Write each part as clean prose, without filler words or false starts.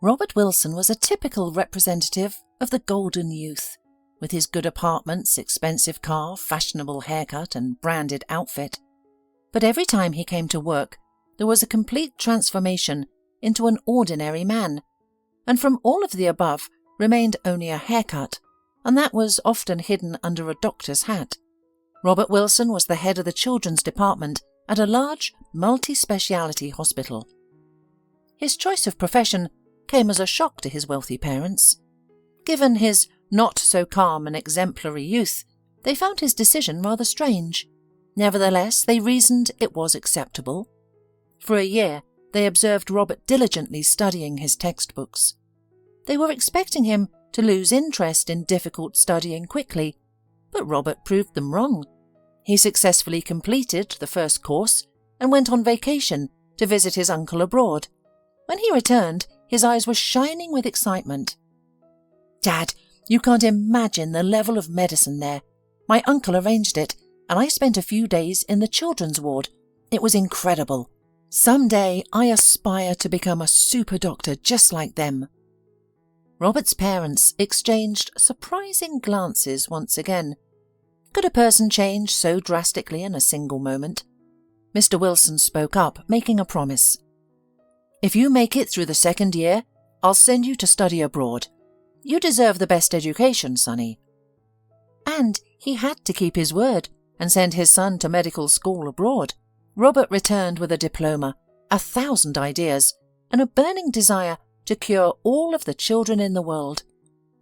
Robert Wilson was a typical representative of the golden youth, with his good apartments, expensive car, fashionable haircut and branded outfit. But every time he came to work, there was a complete transformation into an ordinary man, and from all of the above remained only a haircut, and that was often hidden under a doctor's hat. Robert Wilson was the head of the children's department at a large multi-speciality hospital. His choice of profession came as a shock to his wealthy parents. Given his not-so-calm and exemplary youth, they found his decision rather strange. Nevertheless, they reasoned it was acceptable. For a year, they observed Robert diligently studying his textbooks. They were expecting him to lose interest in difficult studying quickly, but Robert proved them wrong. He successfully completed the first course and went on vacation to visit his uncle abroad. When he returned, his eyes were shining with excitement. "Dad, you can't imagine the level of medicine there. My uncle arranged it, and I spent a few days in the children's ward. It was incredible. Someday I aspire to become a super doctor just like them." Robert's parents exchanged surprising glances once again. Could a person change so drastically in a single moment? Mr. Wilson spoke up, making a promise. "If you make it through the second year, I'll send you to study abroad. You deserve the best education, sonny." And he had to keep his word and send his son to medical school abroad. Robert returned with a diploma, 1,000 ideas, and a burning desire to cure all of the children in the world.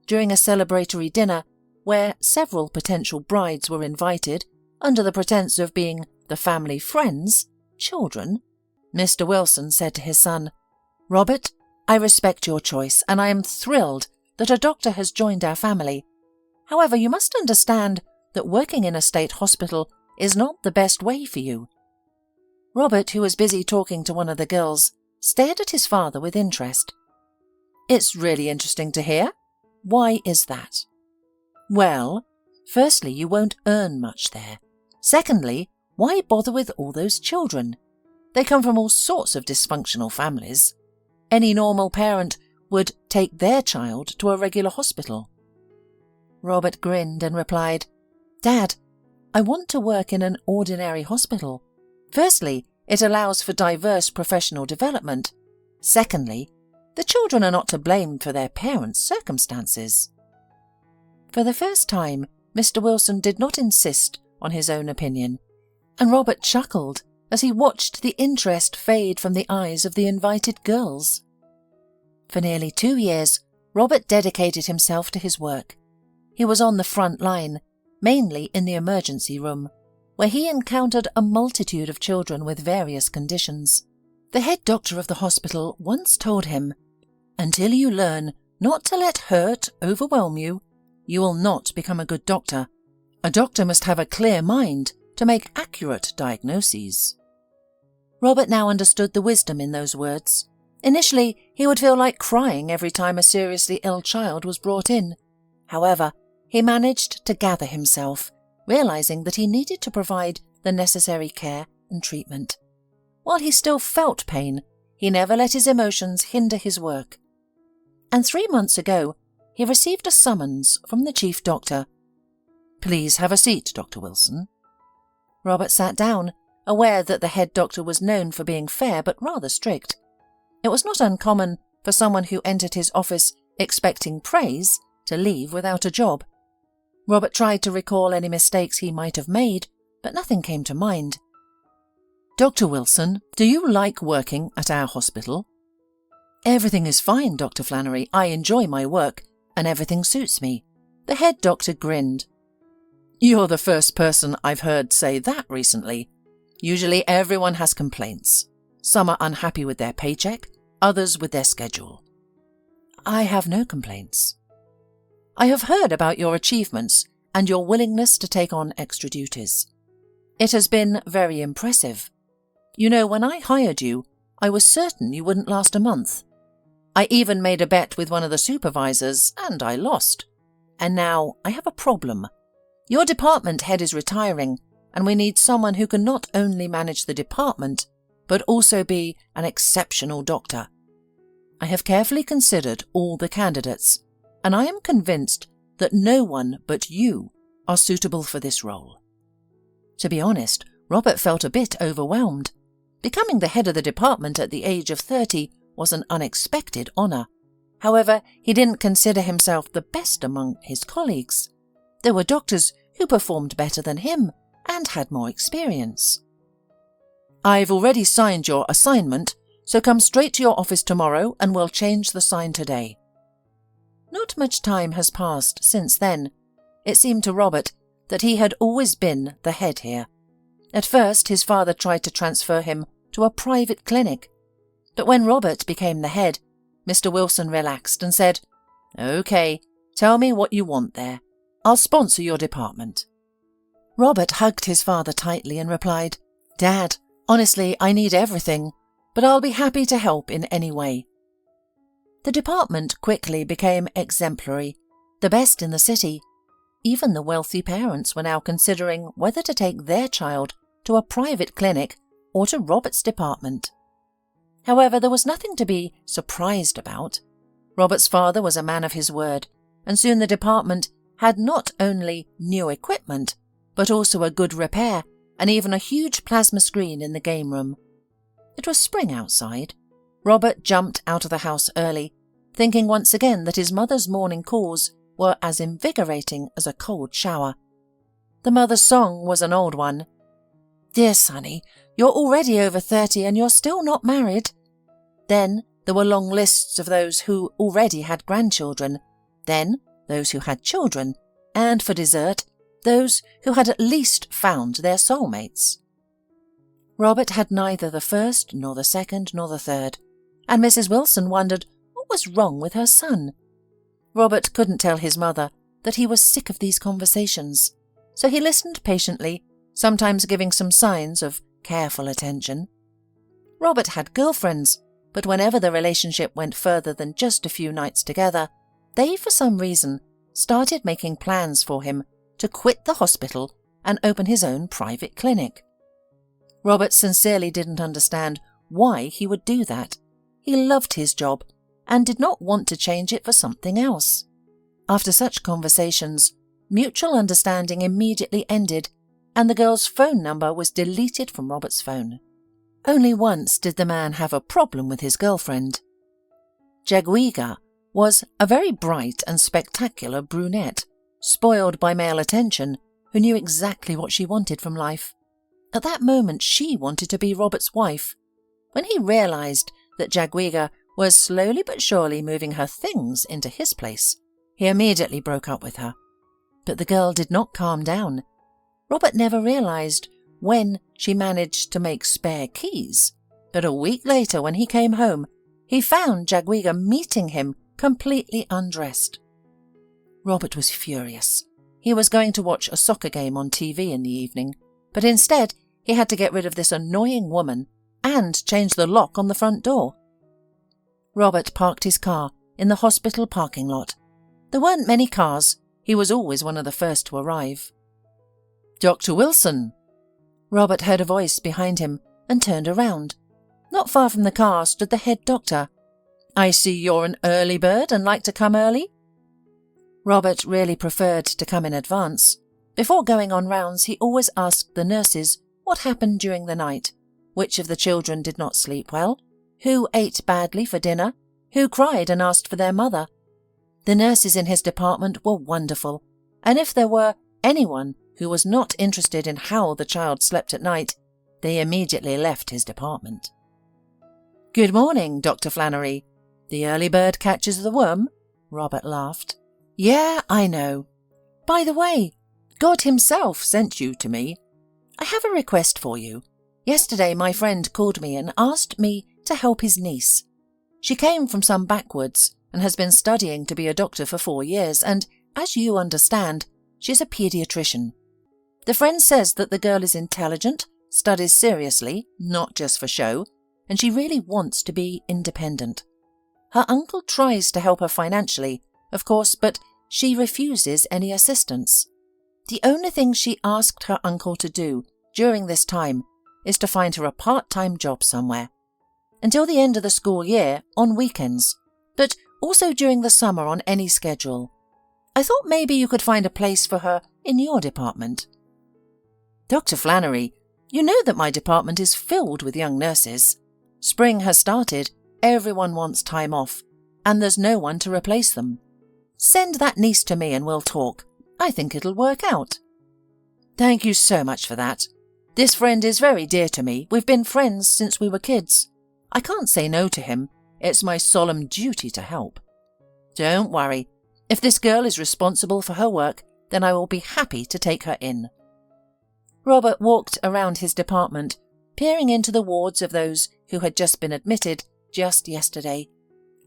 During a celebratory dinner, where several potential brides were invited under the pretense of being the family friends, children, Mr. Wilson said to his son, "Robert, I respect your choice, and I am thrilled that a doctor has joined our family. However, you must understand that working in a state hospital is not the best way for you." Robert, who was busy talking to one of the girls, stared at his father with interest. "It's really interesting to hear. Why is that?" "Well, firstly, you won't earn much there. Secondly, why bother with all those children? They come from all sorts of dysfunctional families. Any normal parent would take their child to a regular hospital." Robert grinned and replied, "Dad, I want to work in an ordinary hospital. Firstly, it allows for diverse professional development. Secondly, the children are not to blame for their parents' circumstances." For the first time, Mr. Wilson did not insist on his own opinion, and Robert chuckled as he watched the interest fade from the eyes of the invited girls. For nearly 2 years, Robert dedicated himself to his work. He was on the front line, mainly in the emergency room, where he encountered a multitude of children with various conditions. The head doctor of the hospital once told him, "Until you learn not to let hurt overwhelm you, you will not become a good doctor. A doctor must have a clear mind to make accurate diagnoses." Robert now understood the wisdom in those words. Initially, he would feel like crying every time a seriously ill child was brought in. However, he managed to gather himself, realizing that he needed to provide the necessary care and treatment. While he still felt pain, he never let his emotions hinder his work. And 3 months ago, he received a summons from the chief doctor. "Please have a seat, Dr. Wilson." Robert sat down, aware that the head doctor was known for being fair but rather strict. It was not uncommon for someone who entered his office expecting praise to leave without a job. Robert tried to recall any mistakes he might have made, but nothing came to mind. "Dr. Wilson, do you like working at our hospital?" "Everything is fine, Dr. Flannery. I enjoy my work, and everything suits me." The head doctor grinned. "You're the first person I've heard say that recently. Usually everyone has complaints. Some are unhappy with their paycheck, others with their schedule." "I have no complaints." "I have heard about your achievements and your willingness to take on extra duties. It has been very impressive. You know, when I hired you, I was certain you wouldn't last a month. I even made a bet with one of the supervisors, and I lost. And now I have a problem. Your department head is retiring, and we need someone who can not only manage the department, but also be an exceptional doctor. I have carefully considered all the candidates, and I am convinced that no one but you are suitable for this role." To be honest, Robert felt a bit overwhelmed. Becoming the head of the department at the age of 30 was an unexpected honour. However, he didn't consider himself the best among his colleagues. There were doctors who performed better than him and had more experience. "I've already signed your assignment, so come straight to your office tomorrow and we'll change the sign today." Not much time has passed since then. It seemed to Robert that he had always been the head here. At first, his father tried to transfer him to a private clinic. But when Robert became the head, Mr. Wilson relaxed and said, "OK, tell me what you want there. I'll sponsor your department." Robert hugged his father tightly and replied, "Dad, honestly, I need everything, but I'll be happy to help in any way." The department quickly became exemplary, the best in the city. Even the wealthy parents were now considering whether to take their child to a private clinic or to Robert's department. However, there was nothing to be surprised about. Robert's father was a man of his word, and soon the department had not only new equipment, but also a good repair and even a huge plasma screen in the game room. It was spring outside. Robert jumped out of the house early, thinking once again that his mother's morning calls were as invigorating as a cold shower. The mother's song was an old one. "Dear Sonny, you're already over 30 and you're still not married." Then there were long lists of those who already had grandchildren, then those who had children, and for dessert, those who had at least found their soulmates. Robert had neither the first, nor the second, nor the third, and Mrs. Wilson wondered what was wrong with her son. Robert couldn't tell his mother that he was sick of these conversations, so he listened patiently, sometimes giving some signs of careful attention. Robert had girlfriends, but whenever the relationship went further than just a few nights together, they, for some reason, started making plans for him to quit the hospital and open his own private clinic. Robert sincerely didn't understand why he would do that. He loved his job and did not want to change it for something else. After such conversations, mutual understanding immediately ended, and the girl's phone number was deleted from Robert's phone. Only once did the man have a problem with his girlfriend. Jagwiga was a very bright and spectacular brunette, spoiled by male attention, who knew exactly what she wanted from life. At that moment she wanted to be Robert's wife. When he realised that Jagwiga was slowly but surely moving her things into his place, he immediately broke up with her. But the girl did not calm down. Robert never realised when she managed to make spare keys, but a week later when he came home, he found Jagwiga meeting him completely undressed. Robert was furious. He was going to watch a soccer game on TV in the evening, but instead he had to get rid of this annoying woman and change the lock on the front door. Robert parked his car in the hospital parking lot. There weren't many cars. He was always one of the first to arrive. "Dr. Wilson!" Robert heard a voice behind him and turned around. Not far from the car stood the head doctor. "I see you're an early bird and like to come early?" Robert really preferred to come in advance. Before going on rounds, he always asked the nurses what happened during the night, which of the children did not sleep well, who ate badly for dinner, who cried and asked for their mother. The nurses in his department were wonderful, and if there were anyone who was not interested in how the child slept at night, they immediately left his department. "Good morning, Dr. Flannery. The early bird catches the worm," Robert laughed. "Yeah, I know. By the way, God himself sent you to me. I have a request for you. Yesterday my friend called me and asked me to help his niece. She came from some backwoods and has been studying to be a doctor for 4 years, and, as you understand, she's a paediatrician. The friend says that the girl is intelligent, studies seriously, not just for show, and she really wants to be independent. Her uncle tries to help her financially, of course, but she refuses any assistance. The only thing she asked her uncle to do during this time is to find her a part-time job somewhere. until the end of the school year on weekends, but also during the summer on any schedule. I thought maybe you could find a place for her in your department." "Dr. Flannery, you know that my department is filled with young nurses. Spring has started, everyone wants time off, and there's no one to replace them. Send that niece to me and we'll talk. I think it'll work out." "Thank you so much for that. This friend is very dear to me. We've been friends since we were kids. I can't say no to him. It's my solemn duty to help." "Don't worry. If this girl is responsible for her work, then I will be happy to take her in." Robert walked around his department, peering into the wards of those who had just been admitted just yesterday.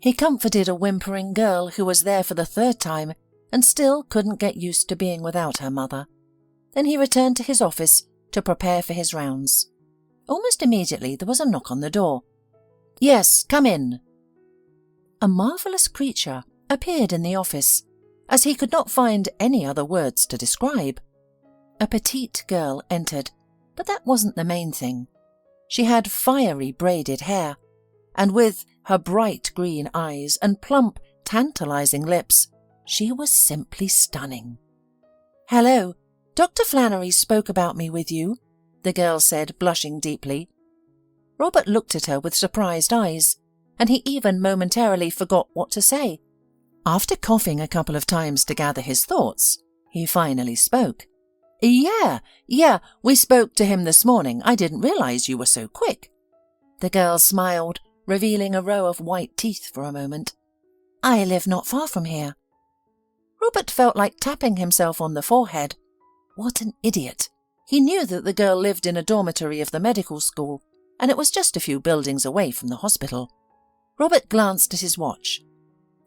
He comforted a whimpering girl who was there for the third time and still couldn't get used to being without her mother. Then he returned to his office to prepare for his rounds. Almost immediately there was a knock on the door. "Yes, come in." A marvellous creature appeared in the office, as he could not find any other words to describe. A petite girl entered, but that wasn't the main thing. She had fiery braided hair, and with her bright green eyes and plump, tantalizing lips, she was simply stunning. "Hello, Dr. Flannery spoke about me with you," the girl said, blushing deeply. Robert looked at her with surprised eyes, and he even momentarily forgot what to say. After coughing a couple of times to gather his thoughts, he finally spoke. Yeah, we spoke to him this morning. I didn't realize you were so quick." The girl smiled, revealing a row of white teeth for a moment. "I live not far from here." Robert felt like tapping himself on the forehead. What an idiot. He knew that the girl lived in a dormitory of the medical school, and it was just a few buildings away from the hospital. Robert glanced at his watch.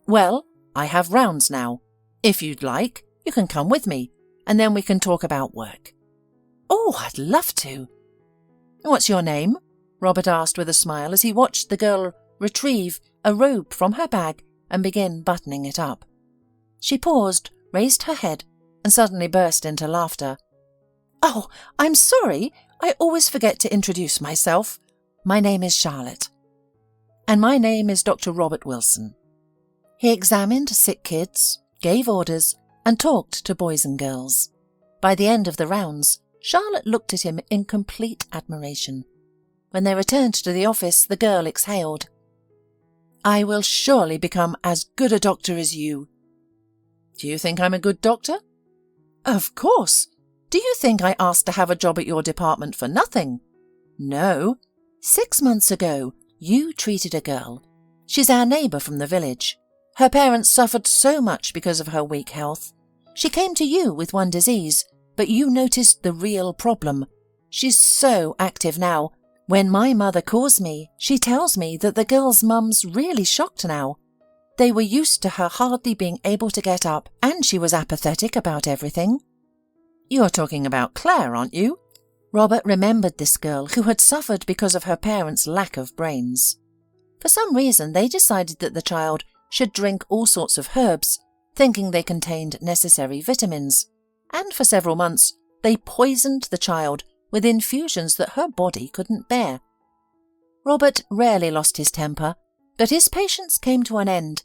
"Well, I have rounds now. If you'd like, you can come with me, and then we can talk about work." "Oh, I'd love to." "What's your name?" Robert asked with a smile as he watched the girl retrieve a robe from her bag and begin buttoning it up. She paused, raised her head, and suddenly burst into laughter. "Oh, I'm sorry. I always forget to introduce myself. My name is Charlotte." "And my name is Dr. Robert Wilson." He examined sick kids, gave orders, and talked to boys and girls. By the end of the rounds, Charlotte looked at him in complete admiration. When they returned to the office, the girl exhaled. "I will surely become as good a doctor as you." "Do you think I'm a good doctor?" "Of course. Do you think I asked to have a job at your department for nothing?" "No. 6 months ago, you treated a girl. She's our neighbour from the village. Her parents suffered so much because of her weak health. She came to you with one disease, but you noticed the real problem. She's so active now. When my mother calls me, she tells me that the girl's mum's really shocked now. They were used to her hardly being able to get up, and she was apathetic about everything." "You're talking about Claire, aren't you?" Robert remembered this girl who had suffered because of her parents' lack of brains. For some reason, they decided that the child should drink all sorts of herbs, thinking they contained necessary vitamins, and for several months they poisoned the child with infusions that her body couldn't bear. Robert rarely lost his temper, but his patience came to an end.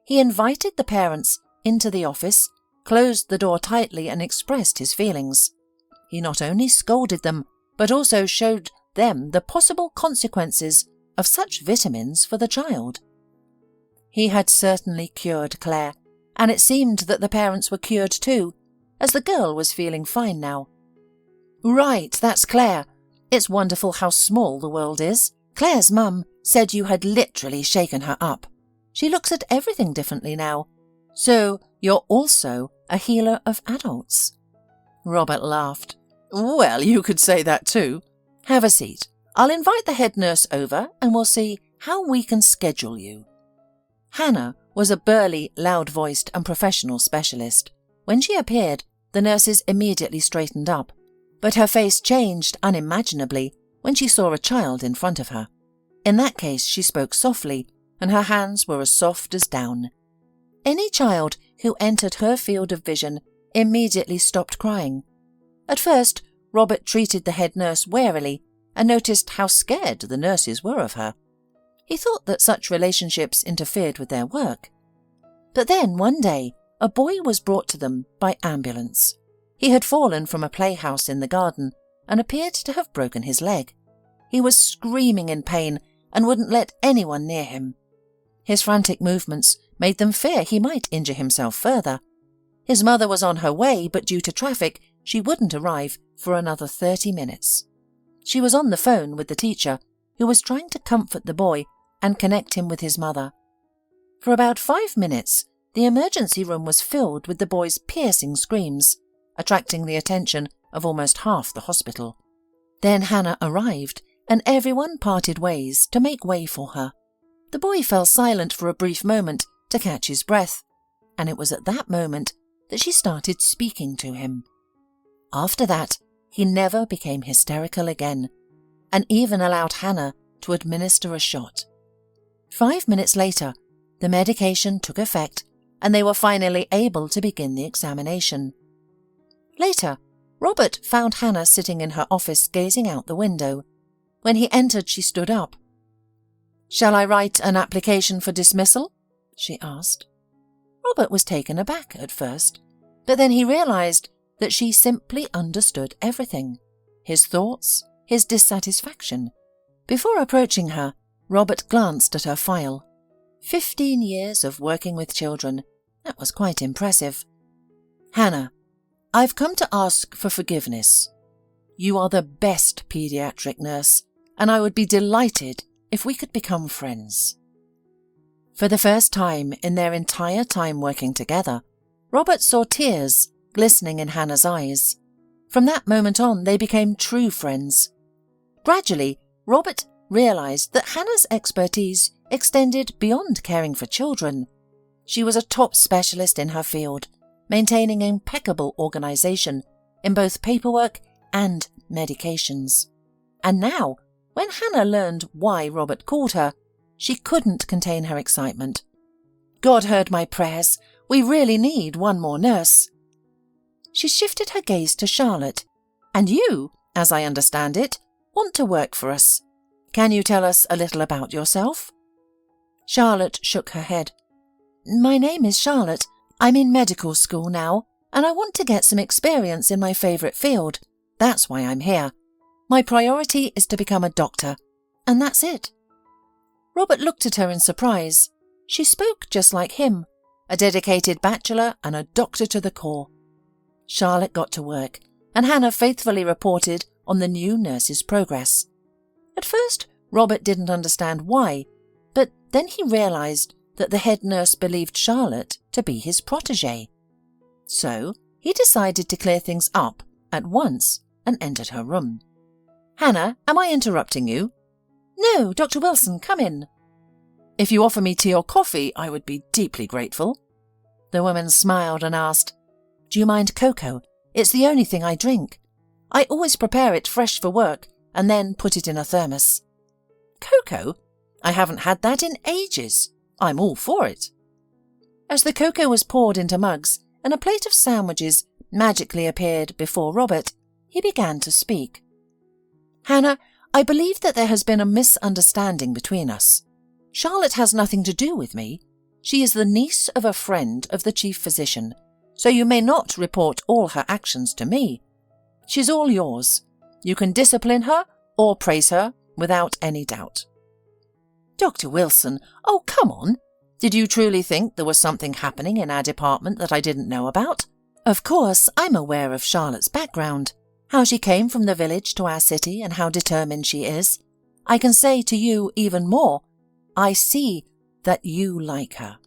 He invited the parents into the office, closed the door tightly, and expressed his feelings. He not only scolded them, but also showed them the possible consequences of such vitamins for the child. He had certainly cured Claire, and it seemed that the parents were cured too, as the girl was feeling fine now. "Right, that's Claire. It's wonderful how small the world is. Claire's mum said you had literally shaken her up. She looks at everything differently now. So you're also a healer of adults." Robert laughed. "Well, you could say that too. Have a seat. I'll invite the head nurse over and we'll see how we can schedule you." Hannah was a burly, loud-voiced and professional specialist. When she appeared, the nurses immediately straightened up, but her face changed unimaginably when she saw a child in front of her. In that case, she spoke softly, and her hands were as soft as down. Any child who entered her field of vision immediately stopped crying. At first, Robert treated the head nurse warily and noticed how scared the nurses were of her. He thought that such relationships interfered with their work. But then, one day, a boy was brought to them by ambulance. He had fallen from a playhouse in the garden and appeared to have broken his leg. He was screaming in pain and wouldn't let anyone near him. His frantic movements made them fear he might injure himself further. His mother was on her way, but due to traffic, she wouldn't arrive for another 30 minutes. She was on the phone with the teacher, who was trying to comfort the boy and connect him with his mother. For about 5 minutes, the emergency room was filled with the boy's piercing screams, attracting the attention of almost half the hospital. Then Hannah arrived, and everyone parted ways to make way for her. The boy fell silent for a brief moment to catch his breath, and it was at that moment that she started speaking to him. After that, he never became hysterical again, and even allowed Hannah to administer a shot. 5 minutes later, the medication took effect, and they were finally able to begin the examination. Later, Robert found Hannah sitting in her office gazing out the window. When he entered, she stood up. "Shall I write an application for dismissal?" she asked. Robert was taken aback at first, but then he realized that she simply understood everything, his thoughts, his dissatisfaction. Before approaching her, Robert glanced at her file. 15 years of working with children. That was quite impressive. "Hannah, I've come to ask for forgiveness. You are the best pediatric nurse, and I would be delighted if we could become friends." For the first time in their entire time working together, Robert saw tears glistening in Hannah's eyes. From that moment on, they became true friends. Gradually, Robert realized that Hannah's expertise extended beyond caring for children. She was a top specialist in her field, maintaining impeccable organization in both paperwork and medications. And now, when Hannah learned why Robert called her, she couldn't contain her excitement. "God heard my prayers. We really need one more nurse." She shifted her gaze to Charlotte. "And you, as I understand it, want to work for us. Can you tell us a little about yourself?" Charlotte shook her head. "My name is Charlotte. I'm in medical school now, and I want to get some experience in my favourite field. That's why I'm here. My priority is to become a doctor, and that's it." Robert looked at her in surprise. She spoke just like him, a dedicated bachelor and a doctor to the core. Charlotte got to work, and Hannah faithfully reported on the new nurse's progress. At first, Robert didn't understand why, but then he realized that the head nurse believed Charlotte to be his protégée. So he decided to clear things up at once and entered her room. "Hannah, am I interrupting you?" "No, Dr. Wilson, come in." "If you offer me tea or coffee, I would be deeply grateful." The woman smiled and asked, "Do you mind cocoa? It's the only thing I drink. I always prepare it fresh for work and then put it in a thermos." "Cocoa? I haven't had that in ages. I'm all for it." As the cocoa was poured into mugs and a plate of sandwiches magically appeared before Robert, he began to speak. "Hannah, I believe that there has been a misunderstanding between us. Charlotte has nothing to do with me. She is the niece of a friend of the chief physician, so you may not report all her actions to me. She's all yours. You can discipline her or praise her without any doubt." "Dr. Wilson, oh, come on. Did you truly think there was something happening in our department that I didn't know about? Of course, I'm aware of Charlotte's background, how she came from the village to our city and how determined she is. I can say to you even more. I see that you like her."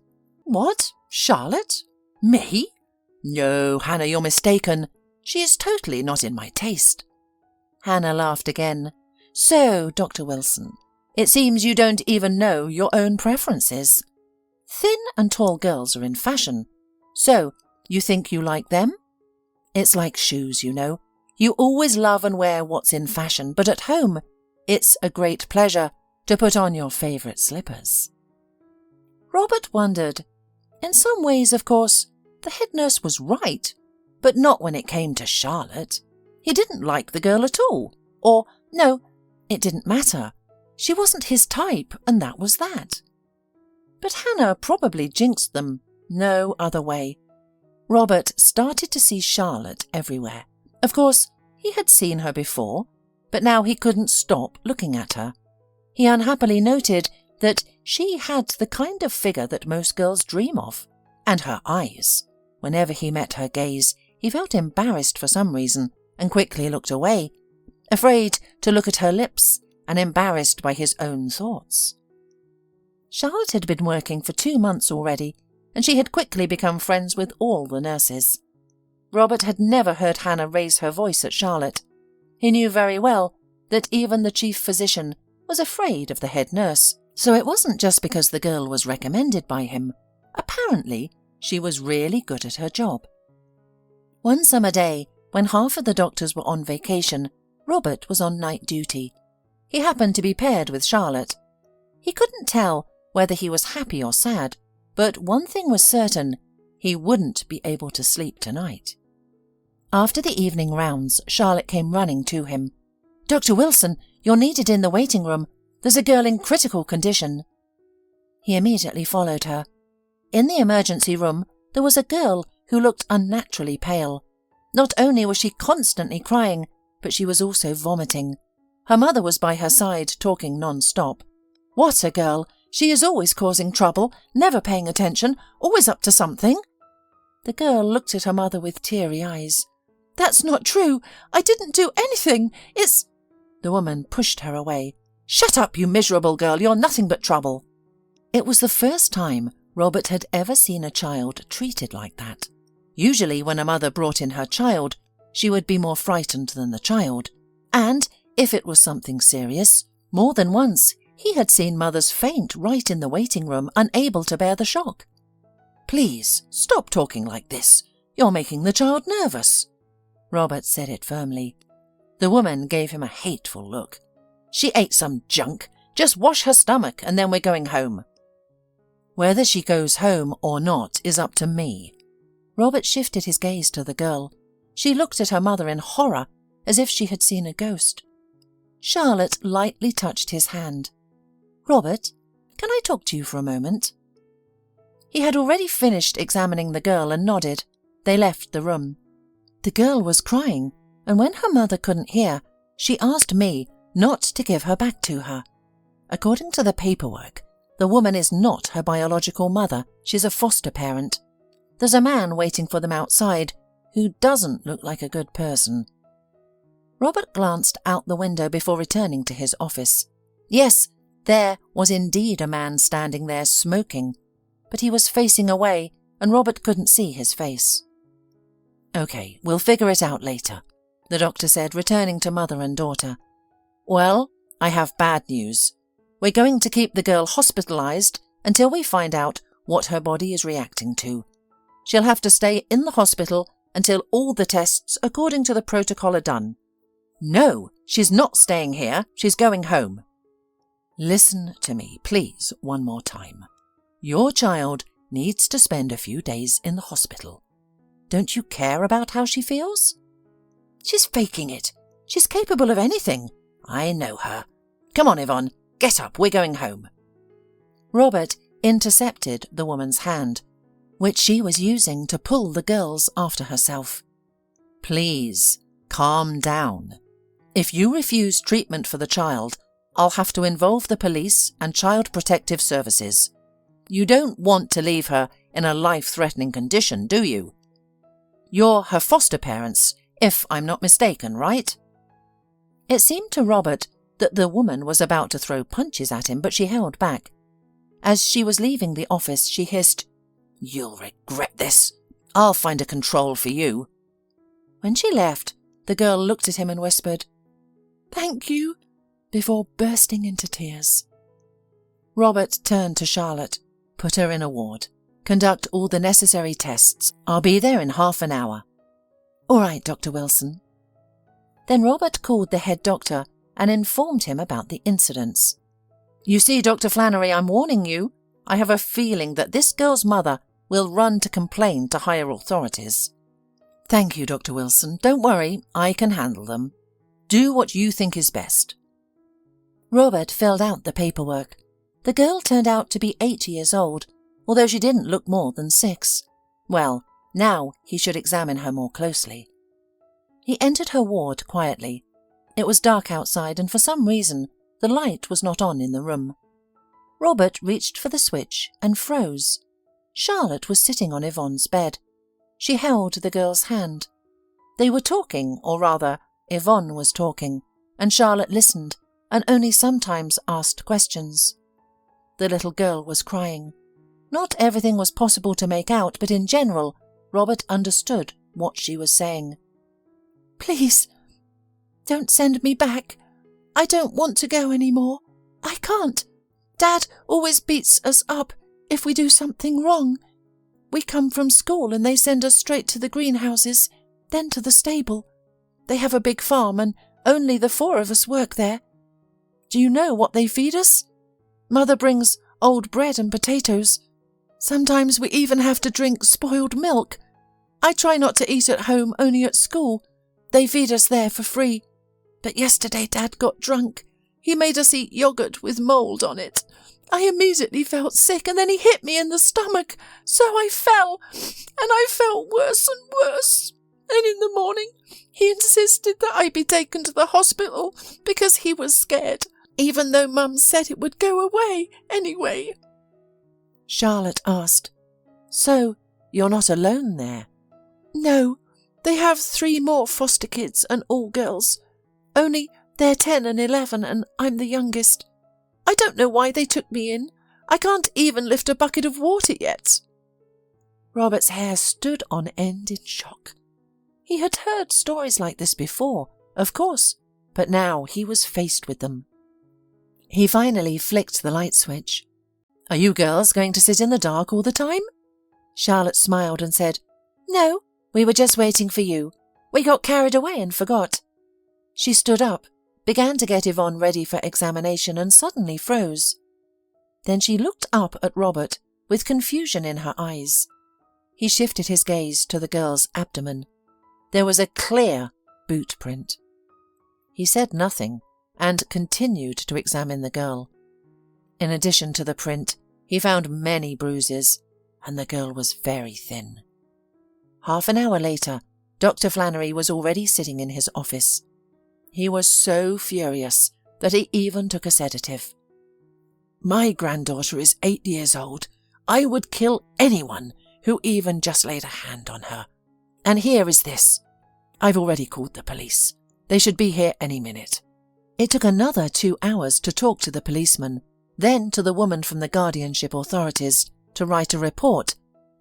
"What? Charlotte? Me? No, Hannah, you're mistaken. She is totally not in my taste." Hannah laughed again. "So, Dr. Wilson, it seems you don't even know your own preferences. Thin and tall girls are in fashion. So, you think you like them? It's like shoes, you know. You always love and wear what's in fashion, but at home, it's a great pleasure to put on your favourite slippers." Robert wondered. In some ways, of course, the head nurse was right, but not when it came to Charlotte. He didn't like the girl at all. Or, no, it didn't matter. She wasn't his type, and that was that. But Hannah probably jinxed them. No other way. Robert started to see Charlotte everywhere. Of course, he had seen her before, but now he couldn't stop looking at her. He unhappily noted that she had the kind of figure that most girls dream of, and her eyes. Whenever he met her gaze, he felt embarrassed for some reason and quickly looked away, afraid to look at her lips and embarrassed by his own thoughts. Charlotte had been working for 2 months already, and she had quickly become friends with all the nurses. Robert had never heard Hannah raise her voice at Charlotte. He knew very well that even the chief physician was afraid of the head nurse, so it wasn't just because the girl was recommended by him. Apparently, she was really good at her job. One summer day, when half of the doctors were on vacation, Robert was on night duty. He happened to be paired with Charlotte. He couldn't tell whether he was happy or sad, but one thing was certain, he wouldn't be able to sleep tonight. After the evening rounds, Charlotte came running to him. "Dr. Wilson, you're needed in the waiting room. There's a girl in critical condition." He immediately followed her. In the emergency room, there was a girl who looked unnaturally pale. Not only was she constantly crying, but she was also vomiting. Her mother was by her side, talking non-stop. "What a girl! She is always causing trouble, never paying attention, always up to something." The girl looked at her mother with teary eyes. "That's not true. I didn't do anything. It's—" The woman pushed her away. "Shut up, you miserable girl. You're nothing but trouble." It was the first time Robert had ever seen a child treated like that. Usually when a mother brought in her child, she would be more frightened than the child. And if it was something serious, more than once he had seen mothers faint right in the waiting room, unable to bear the shock. "Please, stop talking like this. You're making the child nervous." Robert said it firmly. The woman gave him a hateful look. "She ate some junk. Just wash her stomach and then we're going home." "Whether she goes home or not is up to me." Robert shifted his gaze to the girl. She looked at her mother in horror, as if she had seen a ghost. Charlotte lightly touched his hand. "Robert, can I talk to you for a moment?" He had already finished examining the girl and nodded. They left the room. The girl was crying, and when her mother couldn't hear, she asked me not to give her back to her. According to the paperwork, the woman is not her biological mother. She's a foster parent. There's a man waiting for them outside who doesn't look like a good person. Robert glanced out the window before returning to his office. Yes, there was indeed a man standing there smoking, but he was facing away and Robert couldn't see his face. "Okay, we'll figure it out later," the doctor said, returning to mother and daughter. "Well, I have bad news. We're going to keep the girl hospitalized until we find out what her body is reacting to. She'll have to stay in the hospital until all the tests according to the protocol are done." "No, she's not staying here. She's going home." "Listen to me, please, one more time. Your child needs to spend a few days in the hospital. Don't you care about how she feels?" "She's faking it. She's capable of anything. I know her. Come on, Yvonne. Get up. We're going home." Robert intercepted the woman's hand, which she was using to pull the girls after herself. "Please, calm down. If you refuse treatment for the child, I'll have to involve the police and Child Protective Services. You don't want to leave her in a life-threatening condition, do you? You're her foster parents, if I'm not mistaken, right?" It seemed to Robert that the woman was about to throw punches at him, but she held back. As she was leaving the office, she hissed, "You'll regret this. I'll find a control for you." When she left, the girl looked at him and whispered, "Thank you," before bursting into tears. Robert turned to Charlotte. "Put her in a ward. Conduct all the necessary tests. I'll be there in half an hour." "All right, Dr. Wilson." Then Robert called the head doctor and informed him about the incidents. "You see, Dr. Flannery, I'm warning you. I have a feeling that this girl's mother will run to complain to higher authorities." "Thank you, Dr. Wilson. Don't worry, I can handle them. Do what you think is best." Robert filled out the paperwork. The girl turned out to be 8 years old, although she didn't look more than 6. Well, now he should examine her more closely. He entered her ward quietly. It was dark outside, and for some reason the light was not on in the room. Robert reached for the switch and froze. Charlotte was sitting on Yvonne's bed. She held the girl's hand. They were talking, or rather, Yvonne was talking, and Charlotte listened and only sometimes asked questions. The little girl was crying. Not everything was possible to make out, but in general, Robert understood what she was saying. "Please, don't send me back. I don't want to go any more. I can't. Dad always beats us up if we do something wrong. We come from school and they send us straight to the greenhouses, then to the stable. They have a big farm and only the 4 of us work there. Do you know what they feed us? Mother brings old bread and potatoes. Sometimes we even have to drink spoiled milk. I try not to eat at home, only at school. They feed us there for free. But yesterday Dad got drunk. He made us eat yogurt with mould on it. I immediately felt sick and then he hit me in the stomach. So I fell and I felt worse and worse. And in the morning he insisted that I be taken to the hospital because he was scared, even though Mum said it would go away anyway." Charlotte asked, "So you're not alone there?" "No, they have 3 more foster kids and all girls. Only they're 10 and 11 and I'm the youngest. I don't know why they took me in. I can't even lift a bucket of water yet." Robert's hair stood on end in shock. He had heard stories like this before, of course, but now he was faced with them. He finally flicked the light switch. "Are you girls going to sit in the dark all the time?" Charlotte smiled and said, "No, we were just waiting for you. We got carried away and forgot." She stood up, began to get Yvonne ready for examination and suddenly froze. Then she looked up at Robert with confusion in her eyes. He shifted his gaze to the girl's abdomen. There was a clear boot print. He said nothing and continued to examine the girl. In addition to the print, he found many bruises, and the girl was very thin. Half an hour later, Dr. Flannery was already sitting in his office. He was so furious that he even took a sedative. "My granddaughter is 8 years old. I would kill anyone who even just laid a hand on her. And here is this. I've already called the police. They should be here any minute." It took another 2 hours to talk to the policeman, then to the woman from the guardianship authorities to write a report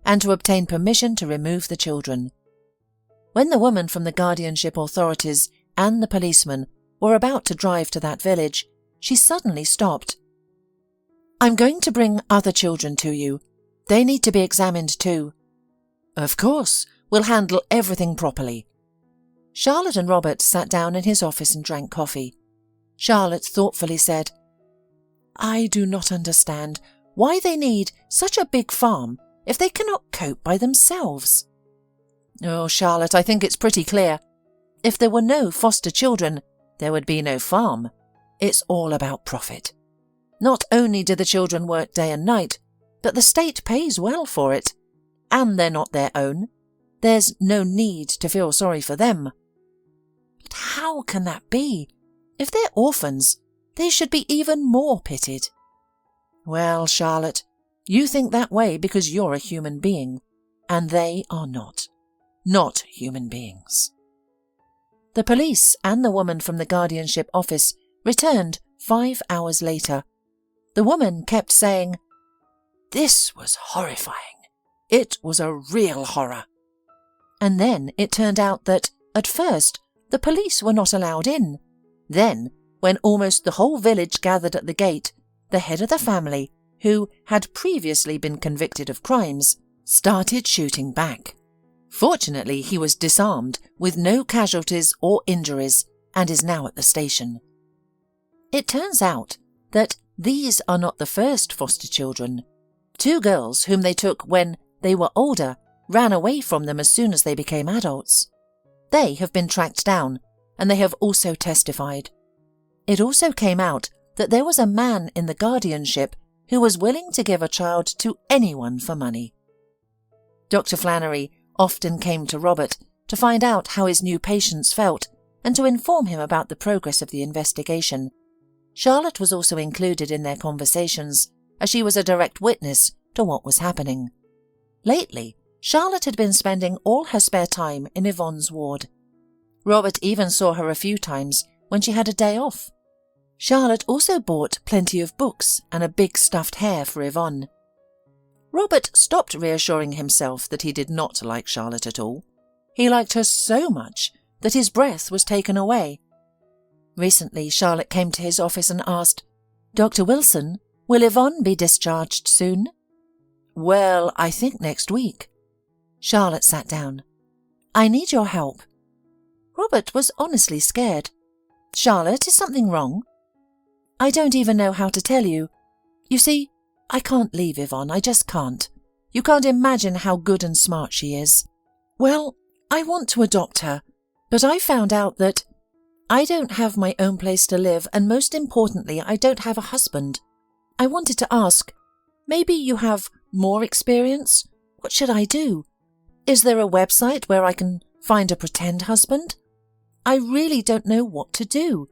and to obtain permission to remove the children. When the woman from the guardianship authorities and the policeman were about to drive to that village, she suddenly stopped. "I'm going to bring other children to you. They need to be examined too." "Of course, we'll handle everything properly." Charlotte and Robert sat down in his office and drank coffee. Charlotte thoughtfully said, "I do not understand why they need such a big farm if they cannot cope by themselves." "Oh, Charlotte, I think it's pretty clear. If there were no foster children, there would be no farm. It's all about profit. Not only do the children work day and night, but the state pays well for it. And they're not their own. There's no need to feel sorry for them." "But how can that be? If they're orphans, they should be even more pitied." "Well, Charlotte, you think that way because you're a human being, and they are not. Not human beings." The police and the woman from the guardianship office returned 5 hours later. The woman kept saying, "This was horrifying. It was a real horror." And then it turned out that, at first, the police were not allowed in. Then, when almost the whole village gathered at the gate, the head of the family, who had previously been convicted of crimes, started shooting back. Fortunately, he was disarmed with no casualties or injuries and is now at the station. It turns out that these are not the first foster children. 2 girls whom they took when they were older ran away from them as soon as they became adults. They have been tracked down, and they have also testified. It also came out that there was a man in the guardianship who was willing to give a child to anyone for money. Dr. Flannery often came to Robert to find out how his new patients felt and to inform him about the progress of the investigation. Charlotte was also included in their conversations, as she was a direct witness to what was happening. Lately, Charlotte had been spending all her spare time in Yvonne's ward. Robert even saw her a few times when she had a day off. Charlotte also bought plenty of books and a big stuffed hare for Yvonne. Robert stopped reassuring himself that he did not like Charlotte at all. He liked her so much that his breath was taken away. Recently, Charlotte came to his office and asked, "Dr. Wilson, will Yvonne be discharged soon?" "Well, I think next week." Charlotte sat down. "I need your help." Robert was honestly scared. "Charlotte, is something wrong?" "I don't even know how to tell you. You see, I can't leave Yvonne, I just can't. You can't imagine how good and smart she is. Well, I want to adopt her, but I found out that I don't have my own place to live, and most importantly, I don't have a husband. I wanted to ask, maybe you have more experience? What should I do? Is there a website where I can find a pretend husband? I really don't know what to do."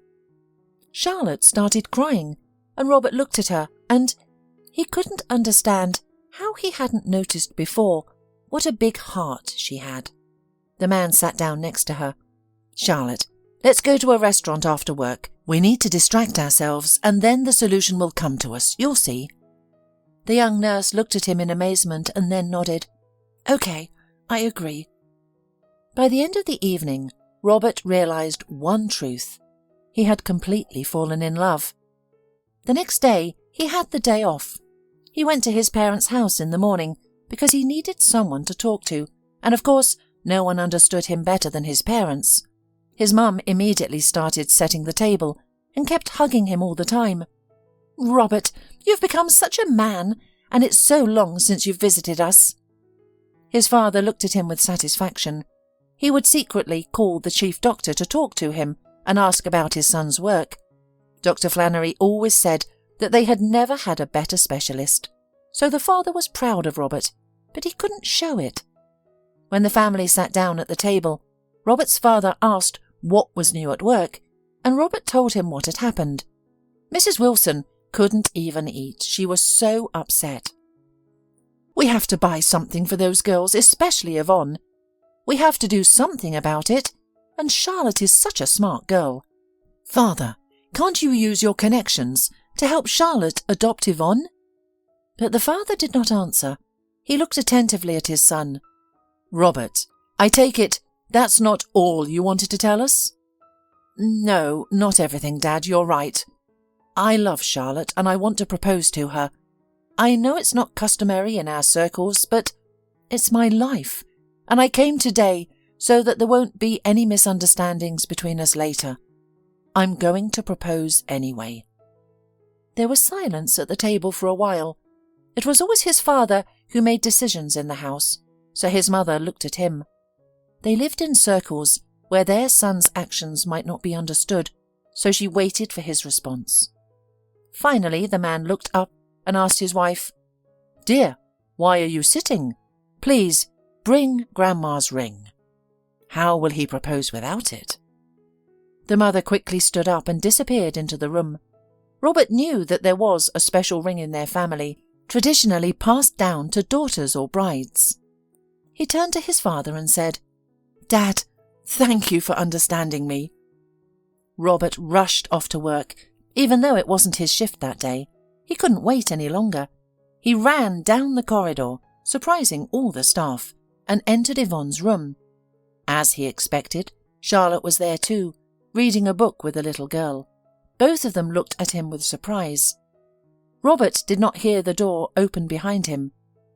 Charlotte started crying, and Robert looked at her, and he couldn't understand how he hadn't noticed before what a big heart she had. The man sat down next to her. "Charlotte, let's go to a restaurant after work. We need to distract ourselves, and then the solution will come to us. You'll see." The young nurse looked at him in amazement and then nodded. "Okay, I agree." By the end of the evening, Robert realized one truth. He had completely fallen in love. The next day, he had the day off. He went to his parents' house in the morning because he needed someone to talk to, and of course, no one understood him better than his parents. His mum immediately started setting the table and kept hugging him all the time. "Robert, you've become such a man, and it's so long since you've visited us." His father looked at him with satisfaction. He would secretly call the chief doctor to talk to him and ask about his son's work. Dr. Flannery always said that they had never had a better specialist, so the father was proud of Robert, but he couldn't show it. When the family sat down at the table, Robert's father asked what was new at work, and Robert told him what had happened. Mrs. Wilson couldn't even eat. She was so upset. "We have to buy something for those girls, especially Yvonne. We have to do something about it, and Charlotte is such a smart girl. Father, can't you use your connections to help Charlotte adopt Yvonne?" But the father did not answer. He looked attentively at his son. "Robert, I take it that's not all you wanted to tell us?" "No, not everything, Dad, you're right. I love Charlotte and I want to propose to her. I know it's not customary in our circles, but it's my life, and I came today so that there won't be any misunderstandings between us later. I'm going to propose anyway." There was silence at the table for a while. It was always his father who made decisions in the house, so his mother looked at him. They lived in circles where their son's actions might not be understood, so she waited for his response. Finally, the man looked up and asked his wife, "Dear, why are you sitting? Please, bring Grandma's ring. How will he propose without it?" The mother quickly stood up and disappeared into the room. Robert knew that there was a special ring in their family, traditionally passed down to daughters or brides. He turned to his father and said, "Dad, thank you for understanding me." Robert rushed off to work, even though it wasn't his shift that day. He couldn't wait any longer. He ran down the corridor, surprising all the staff, and entered Yvonne's room. As he expected, Charlotte was there too, reading a book with a little girl. Both of them looked at him with surprise. Robert did not hear the door open behind him.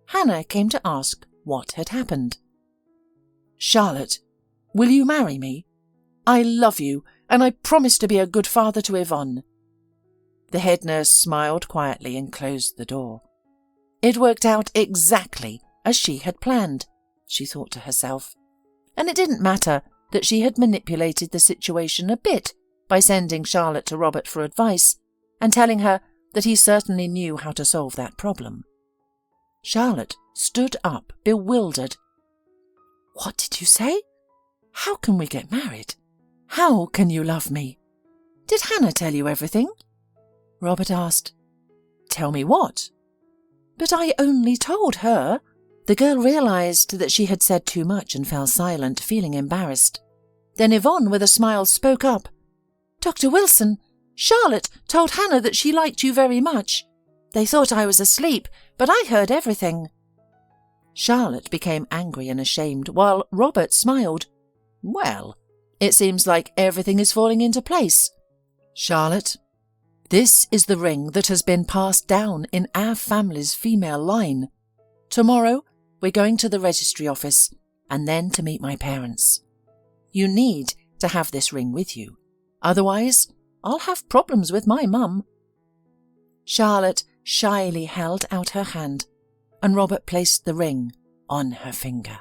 Hannah came to ask what had happened. "Charlotte, will you marry me? I love you, and I promise to be a good father to Yvonne." The head nurse smiled quietly and closed the door. It worked out exactly as she had planned, she thought to herself. And it didn't matter that she had manipulated the situation a bit by sending Charlotte to Robert for advice. and telling her that he certainly knew how to solve that problem. Charlotte stood up, bewildered. "What did you say? How can we get married? How can you love me? Did Hannah tell you everything?" Robert asked. "Tell me what?" "But I only told her." The girl realised that she had said too much and fell silent, feeling embarrassed. Then Yvonne, with a smile, spoke up. "Dr. Wilson, Charlotte told Hannah that she liked you very much. They thought I was asleep, but I heard everything." Charlotte became angry and ashamed, while Robert smiled. "Well, it seems like everything is falling into place. Charlotte, this is the ring that has been passed down in our family's female line. Tomorrow, we're going to the registry office and then to meet my parents. You need to have this ring with you. Otherwise, I'll have problems with my mum." Charlotte shyly held out her hand, and Robert placed the ring on her finger.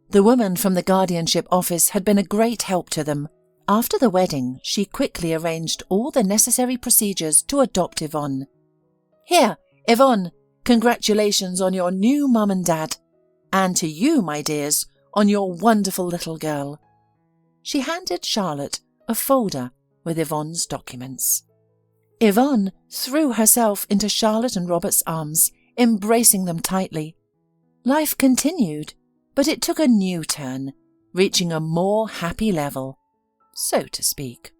The woman from the guardianship office had been a great help to them. After the wedding, she quickly arranged all the necessary procedures to adopt Yvonne. "Here, Yvonne, congratulations on your new mum and dad. And to you, my dears, on your wonderful little girl." She handed Charlotte a folder with Yvonne's documents. Yvonne threw herself into Charlotte and Robert's arms, embracing them tightly. Life continued, but it took a new turn, reaching a more happy level, so to speak.